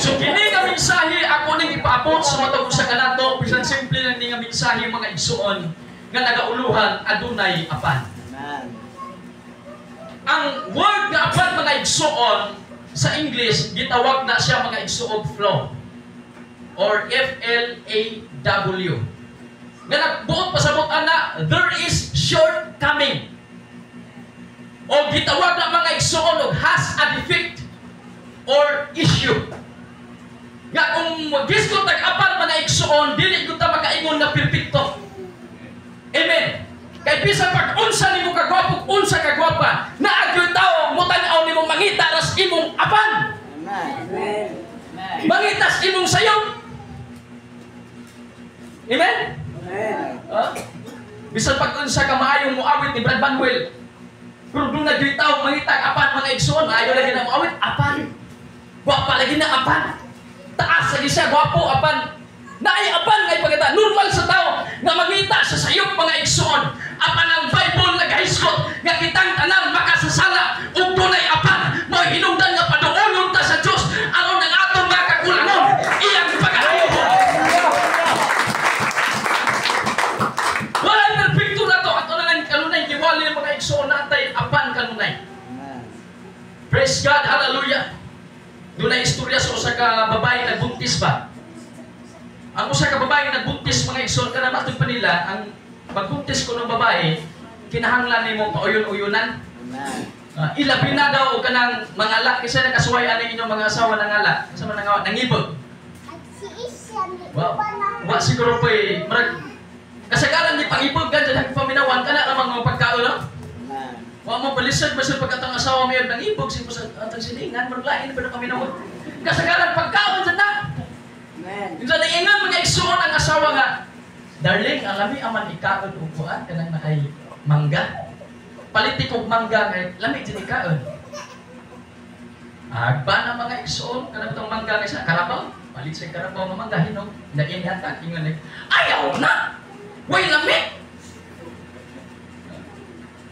So kini nga mensahe ako ning ipaabot sa matag usa kanato, bisan simple lang ni nga mensahe mga igsuon nga nagauluhan adunay apan. Amen. Ang word nga apan mga igsuon sa English gitawag na siya mga igsuon flow or FLAW. Nga nagbuot pasabot ana, there is shortcoming. O gitawag na mga igsuon og has a defect or issue. Nga kung gisko tag-apan mga igsuon, dili ko ta makaingon na perpekto. Amen. Kay bisan pag unsa nimo kagwapo, unsa kagwapa, naagyo tao mo tan-aw nimo mangita ras imong apan. Amen. Mangitas imong sayon. Amen. Amen. Bisan pag unsa ka maayong muawit ni Brad Manuel. Pero doon nagyoy tao mangita apan mga igsuon, maayo lagi na muawit apan. Gwapa lagi na apan. Taas lagi siya, gwapo, apan. Naay apan ngay pagkata. Normal sa tao nga mangita sa sayop mga igsuon. Apan ang Bible naghisgot nga kitang tanan makasasala ug dunay apan. Mo hinungdan nga paduolon ta sa Dios aron ang atong mga kakulangon iyang pagkahimo. Wala perfecto na to. Ato na lang kanunay giwali mga igsuon natay apan kanunay. Praise God, hallelujah. Doon na istorya sa usa ka babae nagbuntis ba? Ang usa ka babae nagbuntis mga igsoon kana matod pa nila ang pagbuntis ko ng babae kinahanglan nimo pauyon-uyonan. Ilabi na daw kanang mangala kasi nakasuwayan ang inyong mga asawa ng ala. Sa mga nangibog. Wa siguro pa marag kasagaran ni pangibog kan sa paminawan kana namang mga pagkaon no? Wa mo balisod basta pagkatang asawa mo yung nangibog si atang silingan marlain pa na kami nawag. Kasagaran pagkaon sa na. Amen. Yung sa naingan mga igsuon ang asawa nga, darling, alami aman ikaon upuan kanang nakay mangga. Palitik og mangga kay lami din ikaon. Agba na mga igsuon kanang tong mangga kay sa karabaw. Palit sa karabaw nga mangga hinog. Nainhata ingon ayaw na. Way lami.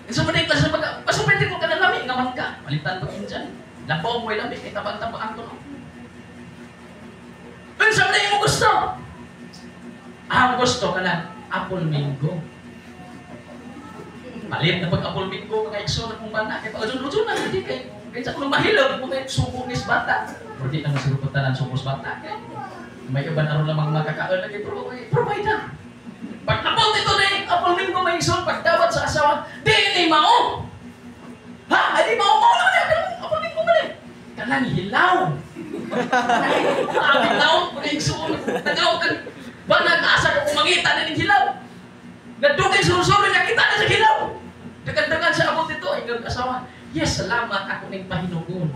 So manay klase pag pasupete ko kana lami nga mangga, palitan pag injan. Labaw mo lami kay tabang-tabang ang tulo. Unsa man imong gusto? Ang gusto kana apple mango. Palit na pag apple mango mga igsoon akong bana kay pag-udun na hindi kay sa kuno mahilog mo kay suko nis bata. Pwede na masiruputan ang sukos bata kay may iban aron lamang makakaon lagi pero provide na. Pag napot ito na yung apple mango may igsoon, pagdawat sa asawa, di mao! Ha? Di mao naman yung apple mango man eh. Kanang hilaw. Ang hilaw, mga igsoon, nagaw kan, ba nag-asa ko kumangita na ng hilaw. Nadugay surusurin niya, kita na sa hilaw. Dagan-dagan sa abot ito, yung asawa, yes, salamat ako ng pahinugon.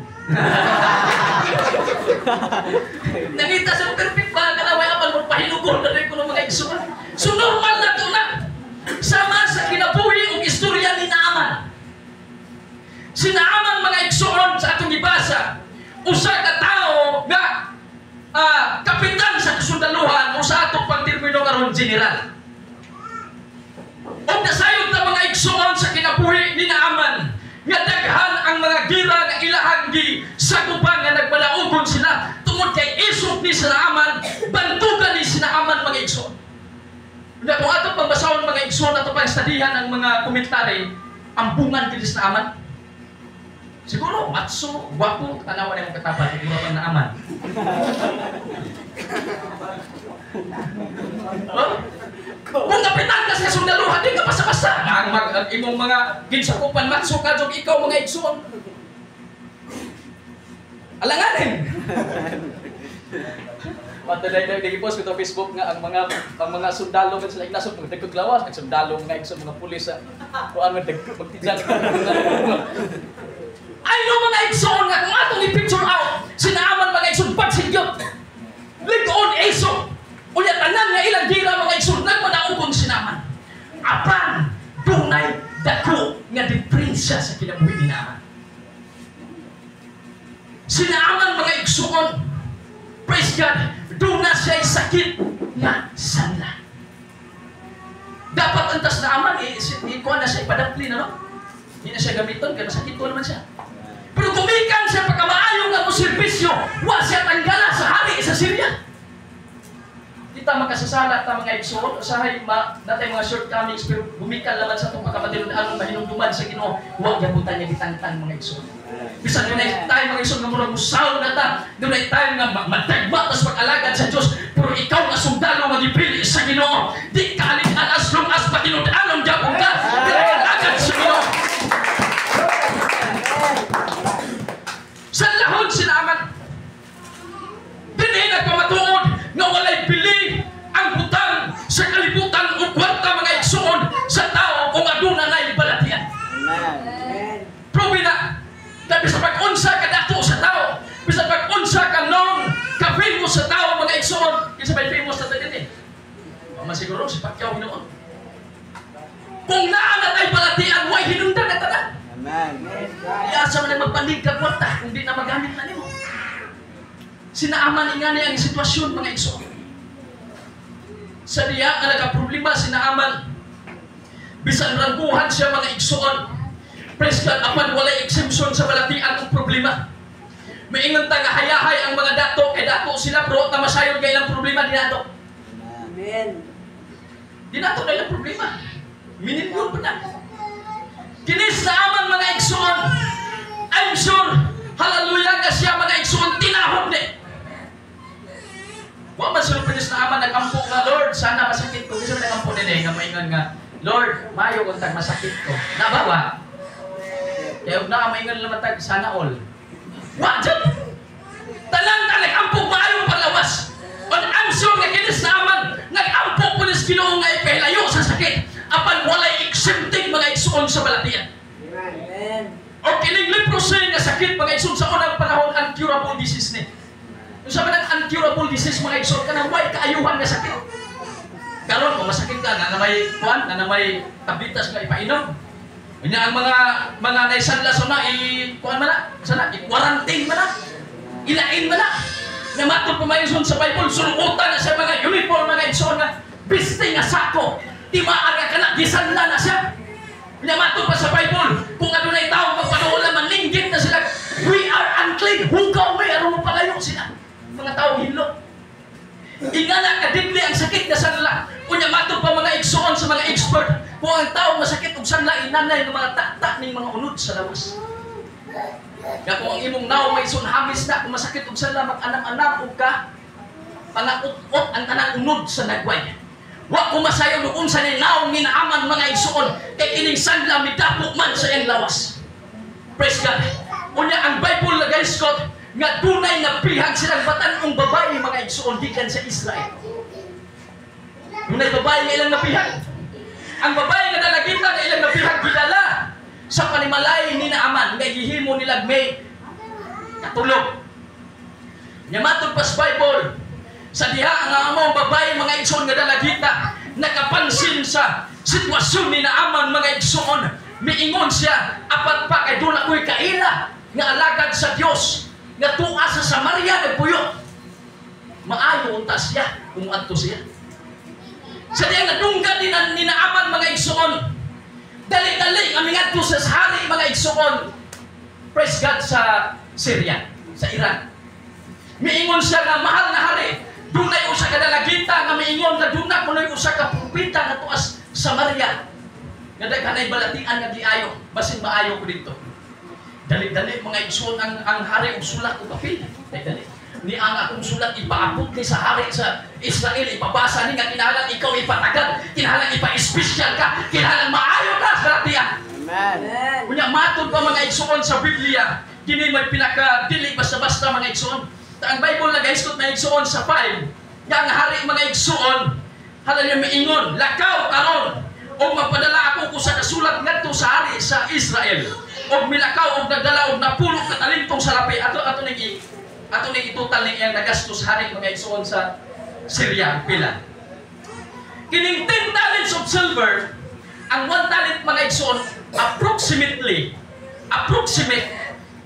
Nangita sa perfect ba, kanaway apal mo pahinugon na rin ko ng mga igsoon. So normal na ito na. Sama sa kinabuhi o istorya ni Naaman. Si Naaman mga igsoon sa atong ibasa. Usa ka tao nga kapitan sa kasundaluhan o sa atong pagtermino karon general. O nasayod na mga igsoon sa kinabuhi ni Naaman. Nga daghan ang mga gira nga ilahang gi sa kubang nga nagbalaugon sila tungod kay isog ni Naaman, bantugan ni Naaman mga igsoon. Na kung ato pang basahon mga igsoon ato pang studihan ang mga komentary, ang bungan kini sa Naaman. Siguro matso, gwapo, tanawan na yung katapat, siguro pang Naaman. Kung kapitan ka sa sundaluhan, di ka basa-basa. Ang imong mga ginsakupan, matso ka, jog ikaw mga igsoon. Alanganin! Matulay nag-post ko sa Facebook nga ang mga sundalo nga sila inasok mga dagkog lawas, ang sundalo nga igsoon mga pulis sa kuan man dagkog magtidlan. Ay no mga igsoon nga kung atong i-picture out, sinaaman mga igsoon pagsigyot. Ligon iso. Unya tanan nga ilang gira mga igsoon nagmanaugon sinaman. Apan dunay dako nga diferensya sa kinabuhi ni Naaman. Sinaaman mga igsoon. Praise God. Doon na siya'y sakit nga sanla. Dapat antas na aman, ikuha na siya, ipadapli na, no? Hindi na siya gamiton, kaya nasakit ko naman siya. Pero kumikan siya pagkamaayo nga mo servisyo, wa siya tanggala sa Syria. Kita makasasala ta mga igsoon, usahay natay mga shortcomings pero bumikal naman sa itong pagkamadilon anong mahinungduman sa Ginoo. Huwag yabutan niya bitangtan mga igsoon. Bisan dunay tayo mga igsoon nga murag musaw na ta, dunay tayo nga matagba tas pag-alagad sa Dios, pero ikaw nga sundalo magipili sa Ginoo. Di ka alikan as long as patinud-anon gyapon ka, alagad sa Ginoo. Sa lahon sinaaman. Dili nagpamatuod nga walay bili ang butang sa kalibutan o kwarta mga igsoon sa tao kung aduna na'y balatian. Amen. Probe na, dahil sa pag-unsa ka dato sa tao, bisa pag-unsa ka nung ka-famous sa tao mga igsoon, isa ba'y famous na tayo din eh. Masiguro si Pacquiao Hinoon. Kung naanat ay balatian, way hinundan na tanan. Amen. Iasa man ang magpalig ka kwarta kung di na magamit na nimo. Sinaaman nga niya ang sitwasyon mga igsoon. Sa diya nga nagka-problema sinaaman, bisan rangguhan siya mga igsoon. Praise God, apan walay exemption sa balatian ng problema. Maingon ta nga hayahay ang mga dato, kay dato sila bro, na masayod kay ilang problema dinato. Amen. Dinato na ilang problema. Minilyon pa na. Kinis na amang mga igsoon, I'm sure, hallelujah ka siya mga igsoon, tinahog ni. Wa man surprise na aman nagampo nga Lord, sana masakit ko. Kasi nagampo din nga maingon nga, Lord, mayo kung tag masakit ko. Nabawa. Kaya huwag na maingon naman tag sana all. Wa dyan! Talang ka nagampo maayong palawas. On I'm sure nga kinis na aman, nagampo po nis Ginoo nga ipahilayo sa sakit. Apan walay exempting mga igsoon sa balatian. Amen. O kining leprosy nga sakit mga igsoon sa unang panahon, incurable disease ni. Yung sabi ng incurable disease mga igsoon ka na may kaayuhan nga sakit. Karon kung masakit ka na may kuan, na may tablitas nga ipainom. Kanya ang mga naisanla so na kuan man na, sana i-quarantine man na. Ilain man na. Namatod pa may igsoon sa Bible, sulutan na sa mga uniform mga igsoon nga biste nga sako. Timaan nga kana gisanla na siya. Namatod pa sa Bible, kung adunay tao magpanuola manlinggit na sila, we are unclean. Hugaw may aron mo palayo sila. Mga tao hinlo. Ingana kadibli ang sakit na sanla. Kunya matod pa mga igsoon sa mga expert. Kung ang tao masakit og sanla inanay ng mga takta ning mga unod sa lawas. Kaya kung ang imong naw may sunhamis na kung masakit og sanla mag-anam-anam og ka pangaut-ut ang tanang unod sa nagway. Wa ko masayo noon sa ninaw minaaman mga igsoon kay kining sanla midapok man sa iyang lawas. Praise God. Unya ang Bible na guys ko nga tunay na pihag silang batanong babae mga igsoon gikan sa Israel. Tunay babae nga ilang napihag. Ang babae nga dalagita nga ilang napihag gidala sa panimalay ni Naaman nga gihimo nila may katulog. Yamatod pa sa Bible sa diha ang among babae mga igsoon nga dalagita nakapansin sa sitwasyon ni Naaman mga igsoon, miingon siya apat pa kay dula ko'y kaila nga alagad sa Dios nga tuwa sa Samaria nagpuyo. Maayo unta siya kung adto siya. Sa diha nadunggan ni Naaman mga igsoon, dali-dali ang mingadto sa hari mga igsoon. Praise God sa Syria, sa Iran. Miingon siya nga mahal na hari, dunay usa ka dalagita nga miingon nga duna kunoy usa ka propeta nga tuas Samaria. Nga daghanay balatian nga giayo, basin maayo ko dito. Dali-dali mga igsoon ang hari og sulat o papel. Dali-dali. Ni ang akong sulat ipaabot ni sa hari sa Israel, ipabasa ni nga kinahanglan ikaw ipatagad, kinahanglan ipa-espesyal ka, kinahanglan maayo ka sa balatian. Amen. Kunya matod pa mga igsoon sa Biblia, kini may pinaka dili basta-basta mga igsoon. Ang Bible na guys, may igsoon sa 5. Yang hari mga igsoon, halanya miingon, lakaw karon o mapadala ako ko sa kasulat ngadto sa hari sa Israel. O milakaw og nagdala og napulok na talintong salapi. Ato ning itutal ni iyang nagastos hari mga igsoon sa Syria pila. Kining 10 talents of silver, ang 1 talent mga igsoon approximate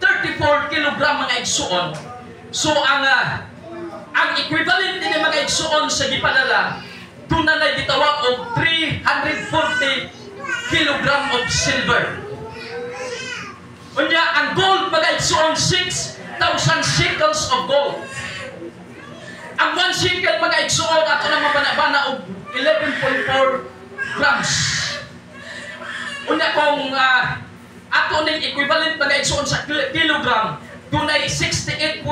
34 kilogram mga igsoon. So ang equivalent ni mga igsoon sa gipadala tuna na gitawag og 340 kilogram of silver. Unya ang gold mga igsoon 6,000 shekels of gold. shekel mga igsuon ato nang mabana-bana og 11.4 grams. Unya kung ato ning equivalent mga igsuon sa kilogram, dunay 68.4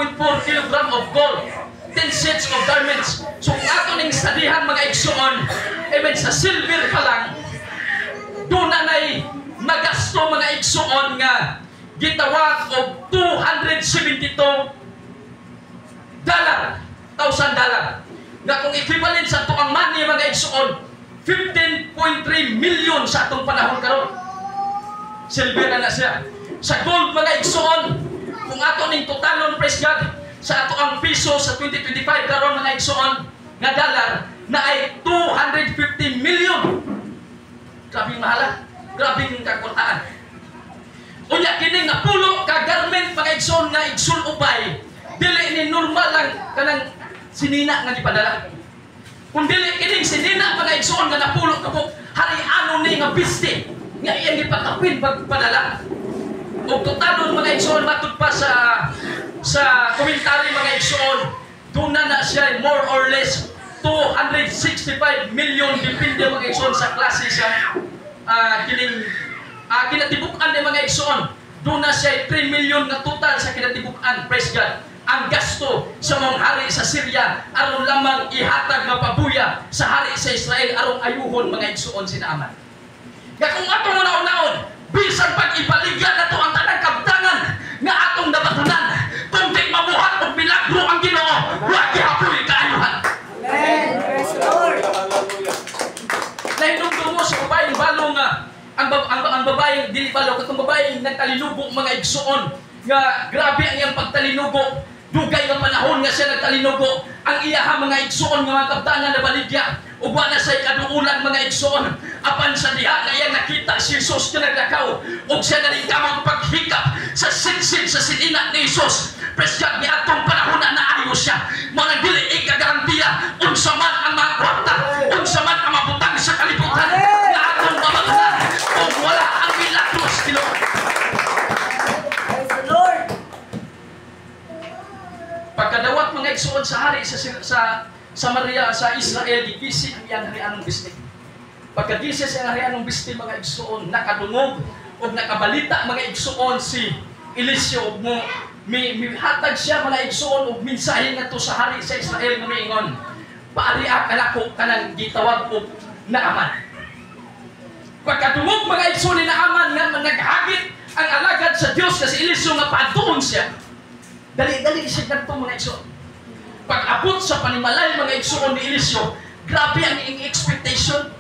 kilogram of gold, 10 sets of garments. So kung ato ning studihan mga igsuon, even sa silver pa lang, dunay nagasto mga igsuon nga gitawag og $272 $1,000 nga kung equivalent sa tuang money mga igsuon 15.3 million sa atong panahon karon. Silver na siya. Sa gold mga igsuon, kung ato ning totalon, praise God, sa ato ang piso sa 2025 karon mga igsuon nga dollar na ay 250 million. Grabing mahala, grabing kakurtaan. Unya kini nga pulo ka garment mga igsoon nga igsoon ubay, dili ni normal lang kanang sinina nga gipadala. Kung dili kining sinina mga igsoon nga napulo ka po, hari-ano ni nga biste nga iyang gipatapin pagpadala. O totalon mga igsoon matud pa sa komentary mga igsoon, duna na siya more or less 265 million depende mga igsoon sa klase sa kinatibukan ni mga igsoon. Doon na siya 3 million na total sa kinatibukan, praise God. Ang gasto sa mga hari sa Syria aron lamang ihatag nga pabuya sa hari sa Israel aron ayuhon mga igsoon sinaaman. Kaya kung atong una-unaon, bisan pag ibaligyan nato ang tanang kabtangan nga atong nabatunan, kung di mabuhat o milagro ang Ginoo, wa gihapoy kaayuhan. Amen. Praise the Lord. Nahinungdo mo sa babaeng balo nga ang babaeng dili balo katong babaeng nagtalinugo mga igsoon nga grabe ang iyang pagtalinugo, dugay nga panahon nga siya nagtalinugo, ang iyaha mga igsoon nga mga kabtanan na baligya ug wala say kaduulan mga igsoon apan sa diha nga iyang nakita si Jesus nga naglakaw ug siya nalingamang paghikap sa sinsin sa sinina ni Jesus. Praise God, niadtong panahon na naayo siya, mga dili ikagarantiya unsa man ang mga kwarta, unsa man ang mabutang sa kalibutan nga atong mabatunan kung wala ang milagros Ginoo. Praise the Lord. Pagkadawat mga igsoon sa hari sa Maria sa Israel, gigisi ang iyang harianong bistig. Pagkagisi sa iyang harianong bistig mga igsoon, nakadungog o nakabalita mga igsoon si Eliseo mo hatag siya mga igsoon og mensahe ngadto sa hari sa Israel nga miingon, paariak kanako kanang gitawag og Naaman. Pagkadungog mga igsoon ni Naaman nga naghagit ang alagad sa Dios kasi Eliseo nga paadtuon siya. Dali-dali siya ngadto mga igsoon. Pag-abot sa panimalay mga igsoon ni Eliseo, grabe ang iyang expectation.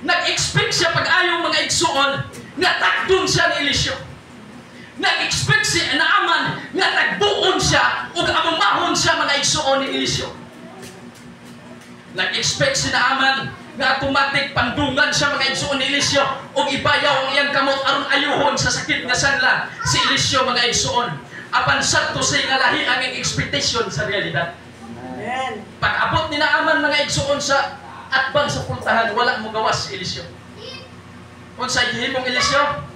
Nag-expect siya pag-ayaw mga igsoon nga takdon siya ni Eliseo. Nag-expect si Naaman nga tagbuon siya ug amumahon siya mga igsoon ni Eliseo. Nag-expect si Naaman nga automatic pandungan siya mga igsoon ni Eliseo ug ibayaw ang iyang kamot aron ayuhon sa sakit nga sanla si Eliseo mga igsoon. Apan sakto say nga lahi ang iyang expectation sa realidad. Amen. Pag-abot ni Naaman mga igsoon sa atbang sa puntahan, wala mo gawas si Eliseo. Kung sa gihimong Eliseo,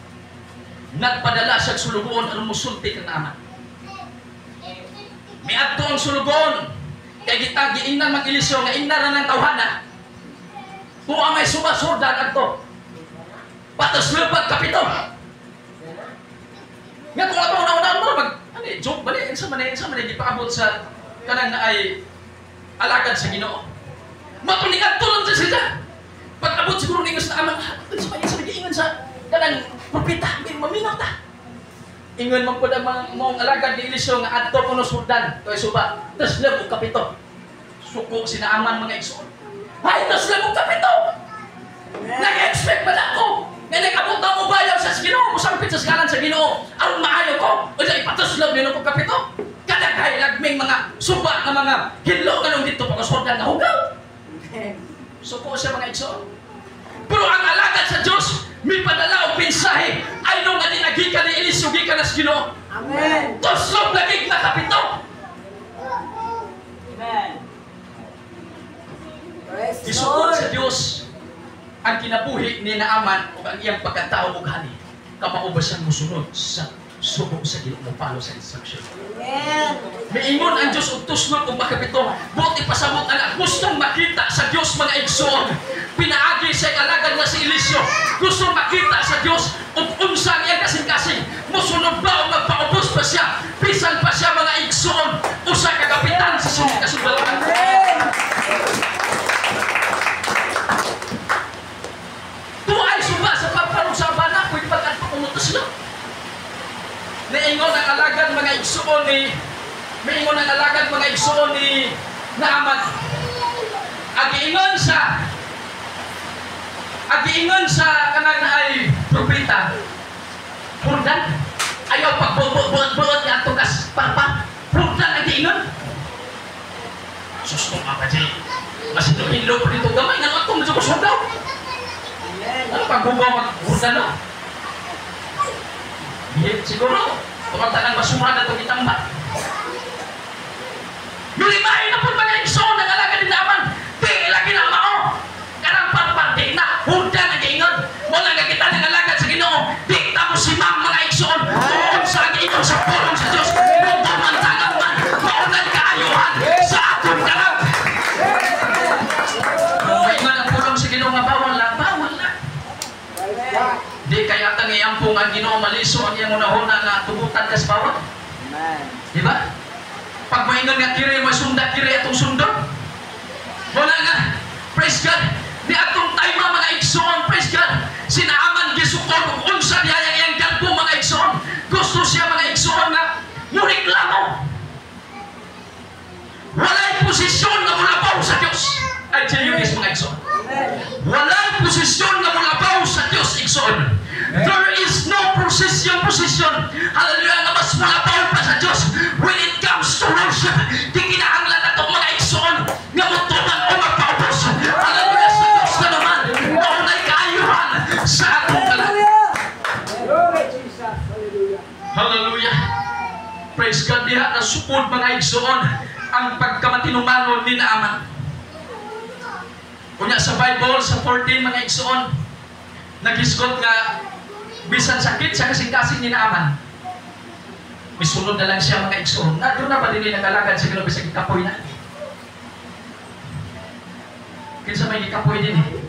nagpadala siya sulugoon aron musulti kang Naaman. Miadto ang sulugoon kay giingnan mang Eliseo nga ingna ra ng tawhana. Kung ang may sumasurdan adto, patos lupag kapito. Nga kung ato una-una mo joke bali sa man gipaabot sa kanang na ay alagad sa Ginoo. Matunigan tulong sa sila. Pag-abot siguro ninyo sa Naaman, sa ingon sa kanang propeta, maminaw ta. Ingon man po ang mga alagad ni Eliseo nga adto kuno surdan, kay suba. Tas labo kapito. Suko si Naaman mga igsoon. Ay, tas labo kapito. Nag-expect ba ako? Nga nag-abot na mo bayaw sa Ginoo, musampit sa skalan sa Ginoo. Aron maayo ko, o sa ipatuslab nino ko kapito. Kadaghay lagming mga suba nga mga hinlo kanong dito pagkasurdan na hugaw. Suko siya mga igsoon. Pero ang alagad sa Diyos, may padala o mensahe ay nung nagikan ni Eliseo, gikan na sa Ginoo. Amen. Tuslob lagig na kapito. Amen. Praise the Isukod Lord. sa Diyos ang kinabuhi ni Naaman o ang iyang pagkatao o gani. Kamao ba siyang musunod sa subok sa Ginoo mo palo sa instruction. Amen. Miingon ang Diyos utos mo kung makapito. Buti pasamot ang gustong makita sa Diyos mga igsoon. Pinaagi sa alagad na si Eliseo. Gustong makita sa Diyos ug unsa niya kasing-kasing. Musunod ba o magpaubos pa siya? Bisan pa siya mga igsoon. Usa ka kapitan sa sunod kasundalohan. Amen. Tuay suba sa pagpanusaban na pwede ba pumutos sila? Niingon ang alagad mga igsoon ni Miingon ang alagad mga igsoon ni Naaman. Agiingon sa kanang ay propeta. Purdan ayaw pagbuot-buot ni atong kas papa. Purdan agiingon. Susto nga pa dyan. Mas hinlo po dito gamay nga atong medyo kusundaw. Ano pagbugaw mag-purdan no? Siguro, tumantalang basura na itong itambat. Yulimahin na po mga igsoon ng alaga ni Naaman. Di lagi na mao. Karang parparte na. Hunda na gaingon. Wala nga kita ng alaga sa Ginoo. Di tamo si Mang mga igsoon. Tuon sa Ginoo sa pulong sa Diyos. Kung tumantalang man, maunang kaayuhan sa atong karang. May nga ang pulong sa Ginoo nga bawal lang. Di kaya tangiyampong ang Ginoo maliso ang iyang unahuna nga tubutan ka sa bawat. Di ba? Pag maingon nga kiri, masunda kiri atong sundot. Wala nga. Praise God. Di atong tayma mga igsoon. Praise God. Sinaaman gisukon kung unsa niya yang galpo mga igsoon. Gusto siya mga igsoon nga muriklamo. Walay posisyon na mulabaw sa Diyos. Ay, Diyos mga igsoon. Walay posisyon na mulabaw sa Diyos igsoon. There is no position. Hallelujah, na mas mulabaw pa sa Diyos. When it comes to worship, di kinahanglan na itong mga igsoon nga mutuman o magpaubos. Hallelujah, sa Diyos na naman. Maunay kaayuhan sa atong kalan. Hallelujah. Praise God, diha na sukod mga igsoon ang pagkamatinumanon ni Naaman. Kunya sa Bible, sa 14 mga igsoon, nag-isgot nga bisan sakit sa kasing-kasing ni Naaman. Misunod na lang siya mga igsoon. Doon na ba din nag-alagad sa Ginoo bisag ikapoy na? Kinsa may ikapoy din eh.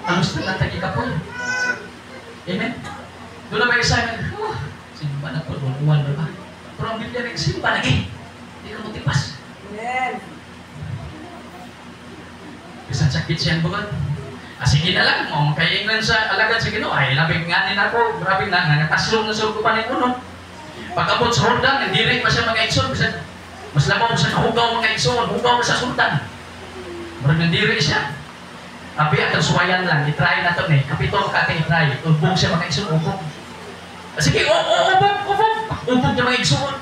Alos na lang ikapoy. Amen? Doon na ba isa simba na po, buwan na ba? Pero ang Biblia nagsimba lagi. Hindi ka mutipas. Amen. Bisan sakit siyang buwan. Sige na lang, kaya inglan sa alagad sa Ginoo. Ay, labing nganin ako. Grabe na, nangataslong na sa ugupan ng uno. Pag-abot sa Jordan, nagdirig pa siya mga igsoon. Mas lamang sa kahugaw mga igsoon. Hugaw sa sultan. Marag nagdirig siya. Tapi atong suwayan lang. I-try na ito eh. Kapitong ka ating i-try. Ubong siya mga igsoon. Ubong. Sige, ubong. Ubong niya mga igsoon.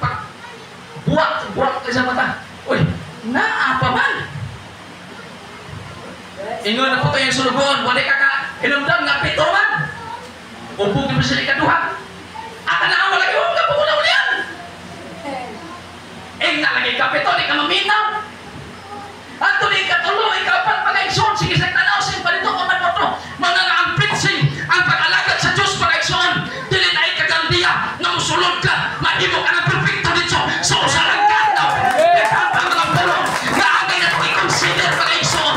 Buwak ka sa mata. Uy, naapa man. Ingon na po ito yung sulugon. Wala ka inumdam nga pito man. Ubong mo siya ikaduha. At tanaan mo lagi, huwag ka po muna ulian. Nalagay ka pito, di ka maminaw. At tuloy ka tulo, ikapat mga igsoon. Sige sa tanaw, sin palito ka man mo ito. Mga nga-ampritsin ang pag-alagad sa Diyos mga igsoon. Dili na ikagandiya na musulod ka. Mahimo ka na perfecto dito. So, sa langkataw. Ikaw pa mga pulong na agay na i-consider mga igsoon.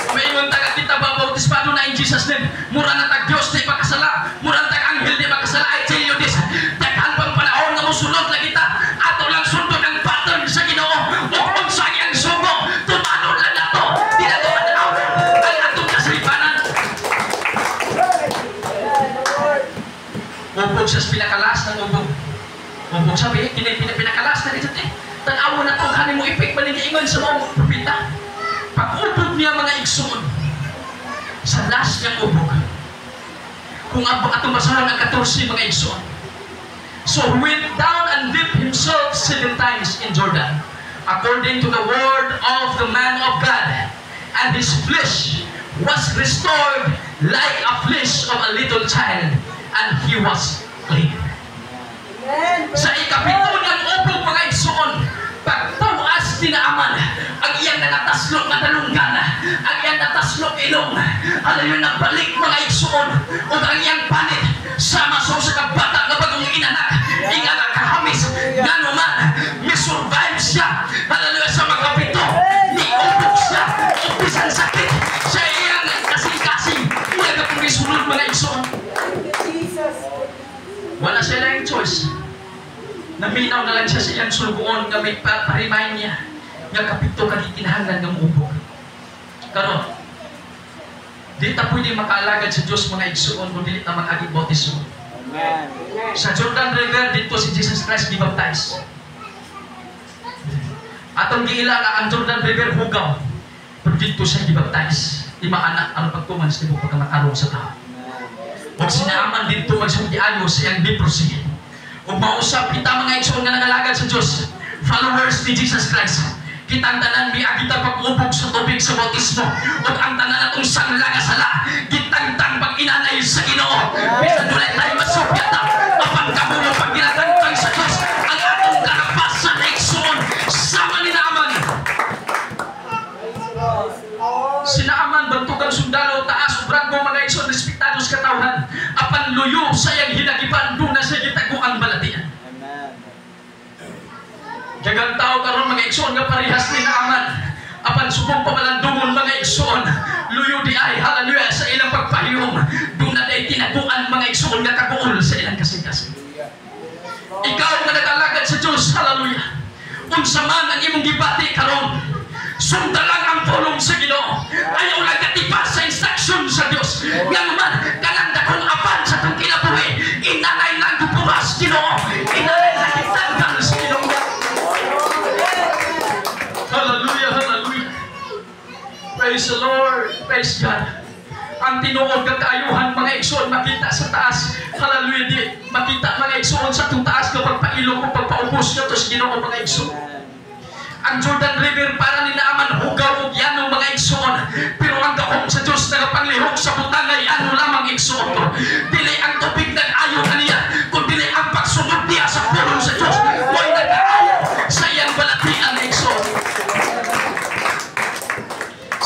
Umiingon taga kita ba bautismado na in Jesus name. Mura na tag Diyos di makasala. Mura na tag anghel di makasala. I tell you this. Daghan pang panahon na musunod na kita. Ato lang sundod ang pattern sa Ginoo. Kung sa iyang sugo, tumanod lang na to. Di na to manaw. Ang atong kasalipanan. Ubog sa pinakalas ng ubog. Ubog sabi, pinakalas na dito eh. Tanawa na itong kanin mo ipik malingiingon sa mga propita. Pag-ubog niya mga igsoon sa last niyang ubog. Kung atong basahan ang 14 mga igsoon. So he went down and dipped himself 7 times in Jordan, according to the word of the man of God, and his flesh was restored like a flesh of a little child, and he was clean. Sa ikapito niyang ubog mga igsoon, pagtawas ni Naaman, ang iyang nataslok na talunggan, ang iyang nataslok ilong, alam yung nagbalik mga igsoon, o ang iyang panit, sama sa usa ka bata nga bagong inanak, inganak kahamis, ngano man misurvive siya, hallelujah, sa mga pito, niubok siya, bisan sakit sa iyang kasing-kasing, wala ka pong isunod mga igsoon. Wala siya lang choice. Naminaw na lang siya sa iyang sulbuon nga may pa-remind niya nga kapito kagikinahanglan nga muubok. Karon, di ta pwede makaalagad sa Diyos mga igsoon kung dili na mag-agi-bautismo. Sa Jordan River, dito si Jesus Christ gibaptize. Atong giila nga ang Jordan River hugaw, pero dito siya gibaptize. Lima anak ang pagtuman sa ibang pagkamataraw sa tao. Huwag sinaaman dito magsumpiano sa iyang leprosy. Huwag mausap kita mga igsoon nga nangalagad sa Diyos, followers ni Jesus Christ. Kitang tanan kita pag-ubog sa tubig sa bautismo. Huwag ang tanan natong sangla nga sala. Kitang pag-inanay sa Ginoo. Bisan ulit tayo masupyata. Mapagkabulo pag ginatantang sa Diyos. Ang atong karapasan na igsoon. Sama ni Naaman. Si Naaman, bantugang sundalo, taas, branggo, mga igsoon, respektado sa katawhan. Apan luyo sa iyang hinagipan, doon na siya gitaguan balatian. Jagang tao karon mga igsoon nga parehas ni Naaman. Apan subong pamalandungon mga igsoon. Luyo di ay, hallelujah, sa ilang pagpahiyom. Doon na day tinaguan mga igsoon nga kaguol sa ilang kasing-kasing. Ikaw nga nag-alagad sa Diyos, hallelujah. Unsa man ang imong gibati karon, sunda lang ang pulong sa Ginoo. Ayaw lang katipas sa instruction sa Diyos. Nga naman, kanang dakong apan sa itong kinabuhi, inanay lang kupuras Ginoo. Inanay lang kitanggal sa Ginoo. Hallelujah, hallelujah. Praise the Lord, praise God. Ang tinuod ng kaayuhan mga igsoon makita sa taas. Hallelujah, di makita mga igsoon sa itong taas kapag pailong o pagpaubos na ito sa Ginoo mga igsoon. Ang Jordan River para ni Naaman hugaw o yano mga igsoon. Pero ang gahom sa Diyos na panglihok sa butangay ano lamang igsoon ko. Dili ang tubig ng ayaw na niya, kung dili ang pagsunod niya sa pulong sa Diyos. Huwag nag-aayaw sa iyang balatian na igsoon.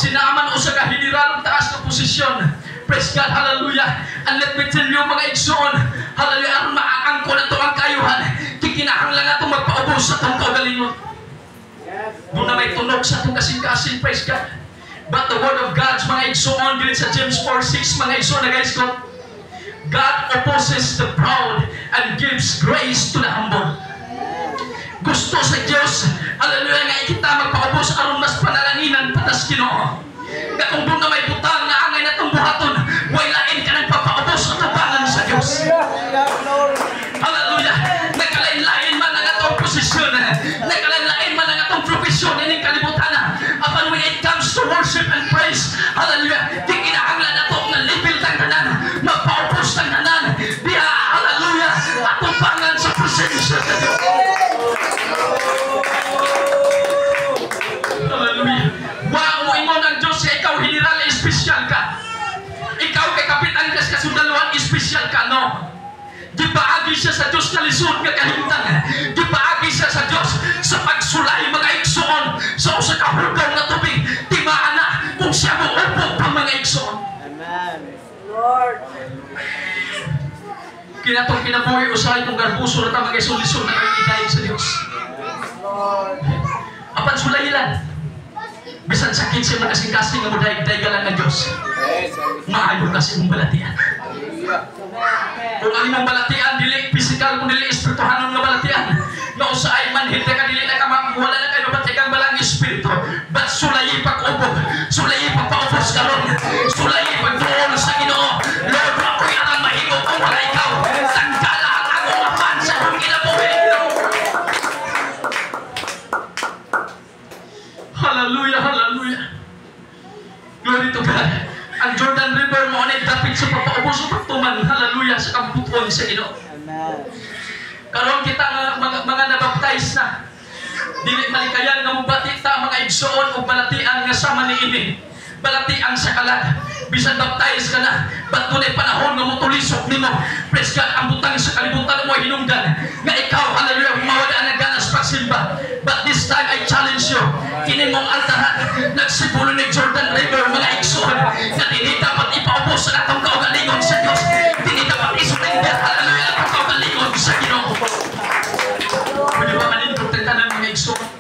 Si Naaman o sa kahiniral taas na posisyon. Praise God, hallelujah. And let me tell you mga igsoon, hallelujah, ang maaangko na ito ang kayuhan. Kikinahanglan na ito magpaubos sa itong kaugalingon. Doon na may tunog sa itong kasing-kasing, praise God. But the word of God, mga igsoon, dito sa James 4:6, mga igsoon na guys ko, God opposes the proud and gives grace to the humble. Gusto sa Diyos, hallelujah, nga kita magpaubos aron mas panalanginan patas Ginoo. Nga kung doon na may butang na angay na itong buhaton, way lain ka ng papaubos at tabangan sa Diyos. Hallelujah. Nagkalain-lain man ang atong posisyon, nagkalain-lain man ang atong profesyon, ining kalibutan. Upon when it comes to worship and praise, hallelujah, di kinahanglan nato nga level tang tanan, magpaubos tang tanan. Diha, hallelujah, atong pangan sa presensya sa Diyos. Hallelujah. Wow, ingon ang Diyos sa ikaw, general, espesyal ka. Ikaw kay kapitan ka sa kasundaluhan, espesyal ka, no? Gipaagi siya sa Diyos na lisod nga kahimtang. Gipaagi siya sa Diyos sa pagsulay mga igsoon sa usa ka hugaw na tubig. Timaan na kung siya mo upog pa mga igsoon. Amen. Lord. Kinatong kinabuhi usahay kong garbuso na tamang isol-lisod na kagigayag sa Diyos. Lord. Apan sulayilan. Bisan sakit siya makasing-kasing nga mo daig-daigalan ng Diyos. Maayo kasi mong balatian. Kung ang imong balatian, dili physical, kung dili espirituhanon nga balatian. Nga usahay manhid ka, dili na ka wala na kayo mabatikang balang espiritu. But sulayi pag-ubog, sulayi pag-paubos karon, sulayi pag-doon sa Ginoo. Lord, ako'y alang mahigog kung wala ikaw. Tangkala ang akong apan sa akong kinabuhi. Hallelujah, hallelujah. Glory to God. Ang Jordan River mo na dapit sa papaubos o pagtuman, hallelujah, sa kabutuan sa Ginoo. Amen. Karon kita mga nabaptize na, dili malikayan nga mubati ta mga igsoon o balatian nga sama ni ini. Balatian sa kalag. Bisan baptize ka na, ba't tunay panahon nga mutulisok nimo. Praise God, ang butang sa kalibutan mo hinunggan. Nga ikaw, hallelujah, mawala ang ganas pagsimba. But this time I challenge you, kini mong altaran, nagsipulo ni Jordan River, mga igsoon, na hindi dapat ipaubos sa atong kaugalingon sa Diyos. Hindi dapat isulinda igsoon.